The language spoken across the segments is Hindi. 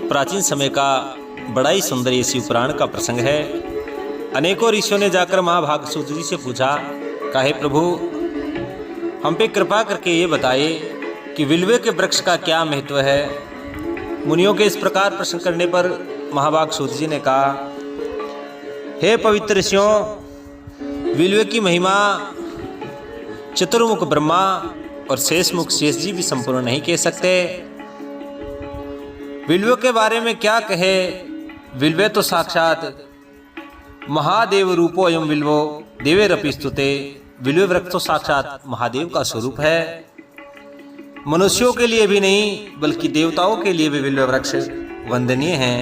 प्राचीन समय का बड़ा ही सुंदर ये शिव पुराण का प्रसंग है। अनेकों ऋषियों ने जाकर महाभाग सूत जी से पूछा, कहे प्रभु हम पे कृपा करके ये बताइए कि विल्वे के वृक्ष का क्या महत्व है। मुनियों के इस प्रकार प्रश्न करने पर महाभाग सूत जी ने कहा, हे पवित्र ऋषियों, विल्वे की महिमा चतुर्मुख ब्रह्मा और शेषमुख शेष जी भी संपूर्ण नहीं कह सकते। विल्वे के बारे में क्या कहे, विल्वे तो साक्षात महादेव रूपो अयम विल्वो देवेरपि स्तुते। विल्वे वृक्ष तो साक्षात महादेव का स्वरूप है। मनुष्यों के लिए भी नहीं बल्कि देवताओं के लिए भी विल्वे वृक्ष वंदनीय हैं।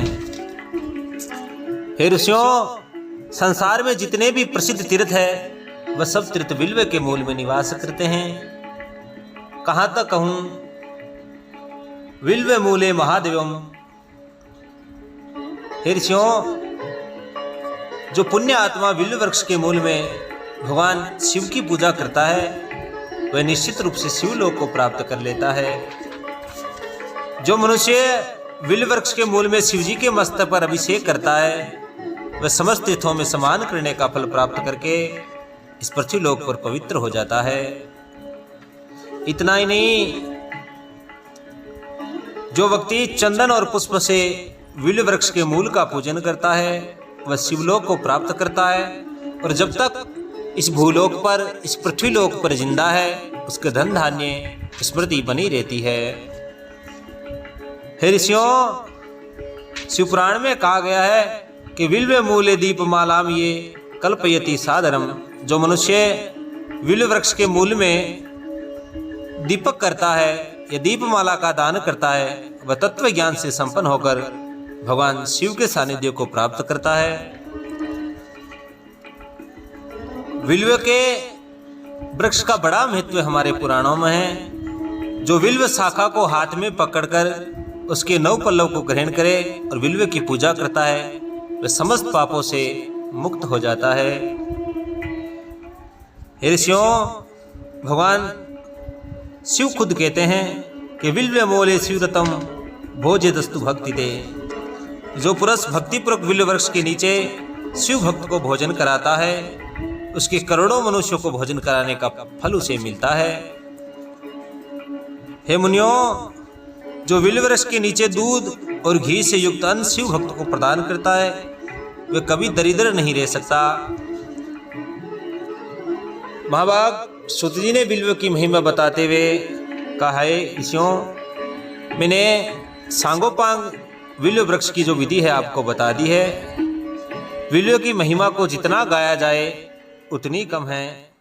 हे ऋषियों, संसार में जितने भी प्रसिद्ध तीर्थ है वह सब तीर्थ विल्वे के मूल में निवास करते हैं। कहां तक कहूं, विल्वे मूले महादेवम। हे ऋषियों, जो पुण्य आत्मा विल्व वृक्ष के मूल में भगवान शिव की पूजा करता है वह निश्चित रूप से शिवलोक को प्राप्त कर लेता है। जो मनुष्य विल्व वृक्ष के मूल में शिव जी के मस्तक पर अभिषेक करता है वह समस्त तीर्थों में स्नान करने का फल प्राप्त करके इस पृथ्वी लोक पर पवित्र हो जाता है। इतना ही नहीं, जो व्यक्ति चंदन और पुष्प से विल्व वृक्ष के मूल का पूजन करता है वह शिवलोक को प्राप्त करता है, और जब तक इस भूलोक पर, इस पृथ्वी लोक पर जिंदा है उसके धन धान्य स्मृति बनी रहती है। हे ऋषियों, शिवपुराण में कहा गया है कि विल्वे मूले दीपमालाम ये कल्पयति सादरम। जो मनुष्य विल्व वृक्ष के मूल में दीपक करता है या दीपमाला का दान करता है वह तत्व ज्ञान से संपन्न होकर भगवान शिव के सानिध्य को प्राप्त करता है। विल्व के वृक्ष का बड़ा महत्व हमारे पुराणों में है। जो विल्व शाखा को हाथ में पकड़कर उसके 9 पल्लव को ग्रहण करे और विल्व की पूजा करता है वह समस्त पापों से मुक्त हो जाता है। हे ऋषियों, भगवान शिव खुद कहते हैं कि विल्व मूले शिवरतम भोज्यदस्तु भक्ति दे। जो पुरुष भक्तिपूर्वक विल्व वृक्ष के नीचे शिव भक्त को भोजन कराता है उसके करोड़ों मनुष्यों को भोजन कराने का फल उसे मिलता है। हे मुनियों, जो विल्व वृक्ष के नीचे दूध और घी से युक्त अन्न शिव भक्त को प्रदान करता है वह कभी दरिद्र नहीं रह सकता। महाभाग सूत जी ने विल्व की महिमा बताते हुए कहा है, ऋषियों, मैंने सांगोपांग विल्व वृक्ष की जो विधि है आपको बता दी है। विल्व की महिमा को जितना गाया जाए उतनी कम है।